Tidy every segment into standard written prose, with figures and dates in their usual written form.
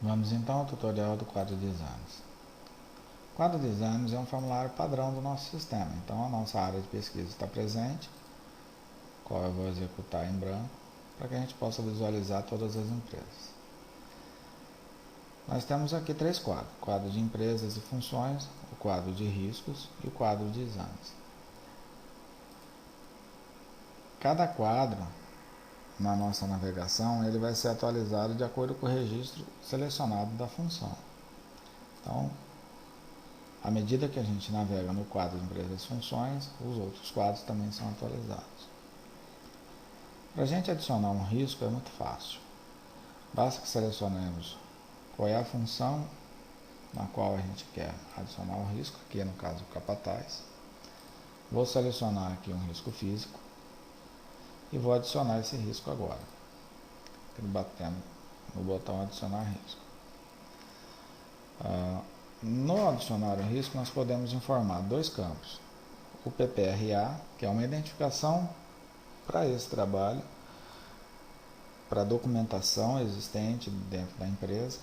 Vamos então ao tutorial do quadro de exames. O quadro de exames é um formulário padrão do nosso sistema, então a nossa área de pesquisa está presente, qual eu vou executar em branco, para que a gente possa visualizar todas as empresas. Nós temos aqui três quadros: o quadro de empresas e funções, o quadro de riscos e o quadro de exames. Cada quadro na nossa navegação ele vai ser atualizado de acordo com o registro selecionado da função. Então, à medida que a gente navega no quadro de empresas e funções, os outros quadros também são atualizados. Para a gente adicionar um risco é muito fácil. Basta que selecionemos qual é a função na qual a gente quer adicionar o risco, aqui no caso o capataz. Vou selecionar aqui um risco físico e vou adicionar esse risco agora, batendo no botão adicionar risco. No adicionar o risco nós podemos informar dois campos: o PPRA, que é uma identificação para esse trabalho, para a documentação existente dentro da empresa.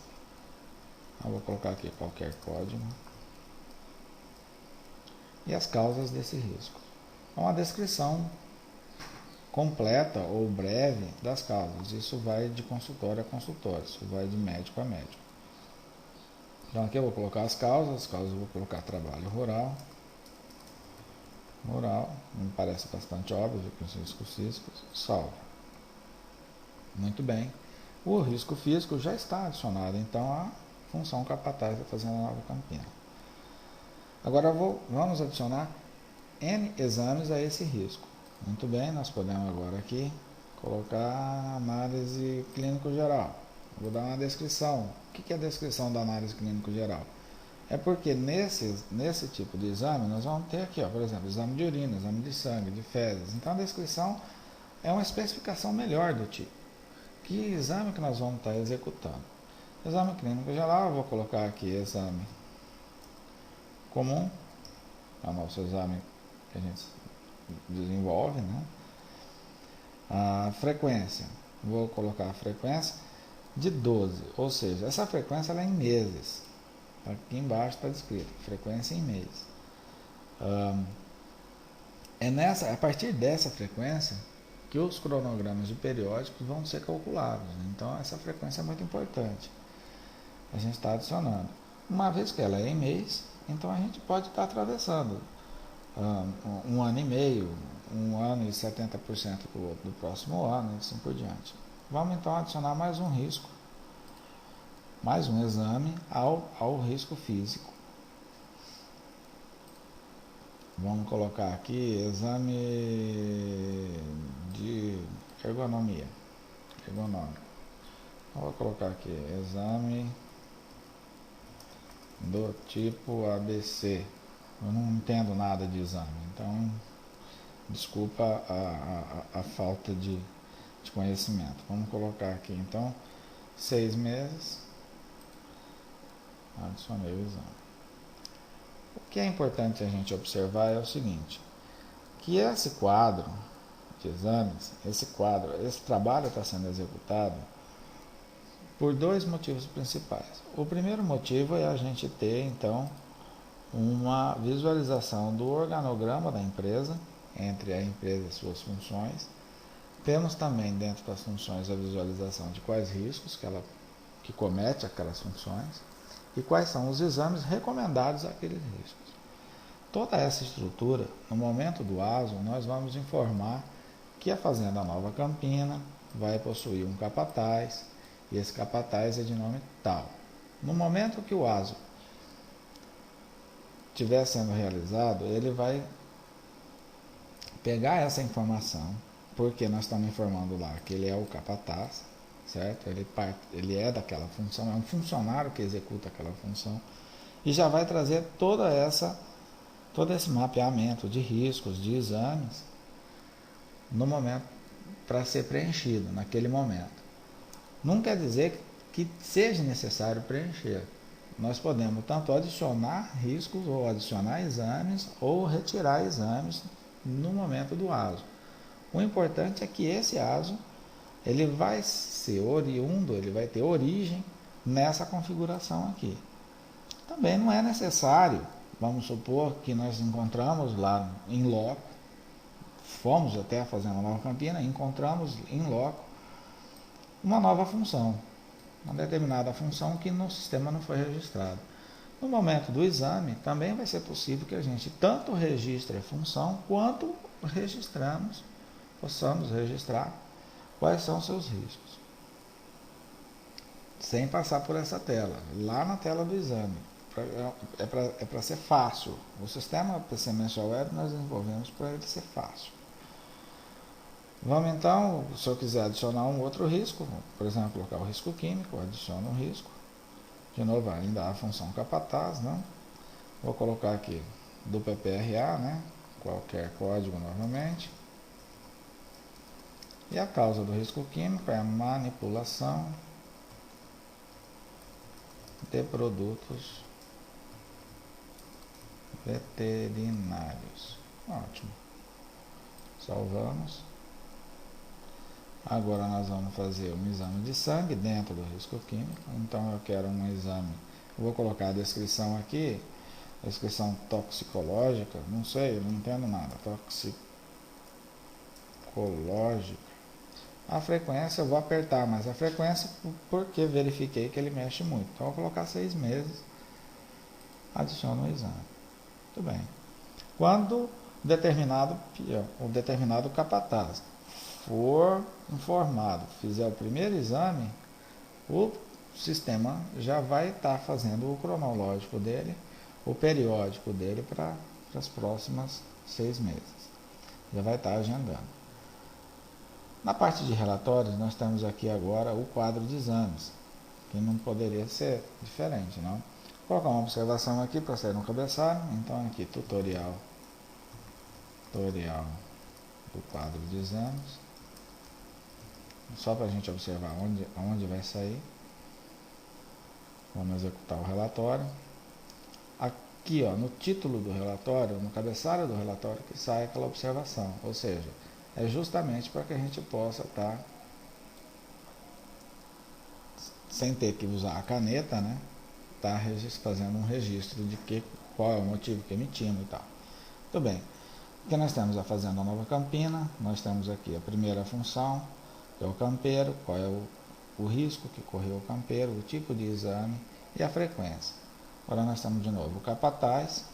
Eu vou colocar aqui qualquer código. E as causas desse risco. Uma descrição completa ou breve das causas. Isso vai de consultório a consultório, isso vai de médico a médico. Então aqui eu vou colocar as causas eu vou colocar trabalho rural. Me parece bastante óbvio que os riscos físicos, salvo. Muito bem. O risco físico já está adicionado, então a função capataz está fazendo a nova campina. Agora vamos adicionar N exames a esse risco. Muito bem, nós podemos agora aqui colocar análise clínico geral. Vou dar uma descrição. O que é a descrição da análise clínico geral? É porque nesse tipo de exame nós vamos ter aqui, por exemplo, exame de urina, exame de sangue, de fezes. Então a descrição é uma especificação melhor do tipo. Que exame que nós vamos estar executando? Exame clínico geral, eu vou colocar aqui exame comum, é o nosso exame que a gente desenvolve, né? A frequência, vou colocar a frequência de 12, ou seja, essa frequência ela é em meses. Aqui embaixo está descrito, frequência em mês. É a partir dessa frequência que os cronogramas de periódicos vão ser calculados. Então essa frequência é muito importante. A gente está adicionando. Uma vez que ela é em mês, então a gente pode estar atravessando um ano e meio, um ano e 70% do próximo ano, e assim por diante. Vamos então adicionar mais um risco, mais um exame ao risco físico. Vamos colocar aqui exame de ergonomia. Vou colocar aqui exame do tipo ABC. Eu não entendo nada de exame, então desculpa a falta de conhecimento. Vamos colocar aqui então 6 meses. Adicionei o exame. O que é importante a gente observar é o seguinte: que esse quadro de exames, esse trabalho está sendo executado por dois motivos principais. O primeiro motivo é a gente ter então uma visualização do organograma da empresa, entre a empresa e suas funções. Temos também dentro das funções a visualização de quais riscos que comete aquelas funções e quais são os exames recomendados àqueles riscos. Toda essa estrutura, no momento do ASO, nós vamos informar que a Fazenda Nova Campina vai possuir um capataz, e esse capataz é de nome tal. No momento que o ASO estiver sendo realizado, ele vai pegar essa informação, porque nós estamos informando lá que ele é o capataz, certo? Ele é daquela função, é um funcionário que executa aquela função, e já vai trazer todo esse mapeamento de riscos, de exames, no momento, para ser preenchido, naquele momento. Não quer dizer que seja necessário preencher. Nós podemos tanto adicionar riscos, ou adicionar exames, ou retirar exames no momento do ASO. O importante é que esse ASO ele vai ser oriundo, ele vai ter origem nessa configuração aqui. Também não é necessário, vamos supor que nós encontramos lá em loco, fomos até fazer uma nova campina, encontramos em loco uma nova função, uma determinada função que no sistema não foi registrada. No momento do exame, também vai ser possível que a gente tanto registre a função, quanto possamos registrar quais são os seus riscos, sem passar por essa tela, lá na tela do exame. É para ser fácil. O sistema PC Mensual Web nós desenvolvemos para ele ser fácil. Vamos então, se eu quiser adicionar um outro risco, por exemplo, colocar o risco químico, adiciono um risco. De novo, ainda a função capataz, né? Vou colocar aqui do PPRA, né? Qualquer código novamente. E a causa do risco químico é a manipulação de produtos veterinários. Ótimo. Salvamos. Agora nós vamos fazer um exame de sangue dentro do risco químico. Então eu quero um exame. Eu vou colocar a descrição aqui. A descrição toxicológica. Não sei, eu não entendo nada. Toxicológica. A frequência eu vou apertar, mas a frequência porque verifiquei que ele mexe muito. Então eu vou colocar 6 meses. Adiciono o exame. Muito bem. Quando o determinado capataz for informado, fizer o primeiro exame, o sistema já vai estar fazendo o cronológico dele, o periódico dele para as próximas 6 meses. Já vai estar agendando. Na parte de relatórios, nós temos aqui agora o quadro de exames, que não poderia ser diferente, não? Vou colocar uma observação aqui para sair no cabeçalho. Então aqui, tutorial do quadro de exames. Só para a gente observar onde vai sair. Vamos executar o relatório. Aqui, ó, no título do relatório, no cabeçalho do relatório, que sai aquela observação. Ou seja, é justamente para que a gente possa estar, sem ter que usar a caneta, né? Tá fazendo um registro de qual é o motivo que emitimos e tal. Muito bem. Aqui nós temos a fazenda Nova Campina. Nós temos aqui a primeira função, que é o campeiro, qual é o risco que correu o campeiro, o tipo de exame e a frequência. Agora nós temos de novo o capataz,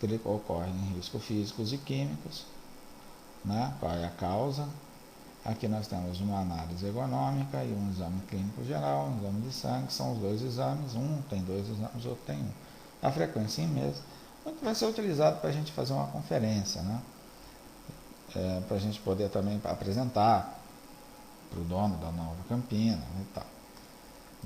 que ele ocorre em riscos físicos e químicos, né? Qual é a causa. Aqui nós temos uma análise ergonômica e um exame clínico geral, um exame de sangue, são os dois exames, um tem 2 exames, outro tem 1. A frequência em mês, vai ser utilizado para a gente fazer uma conferência, né? Para a gente poder também apresentar para o dono da Nova Campina e tal.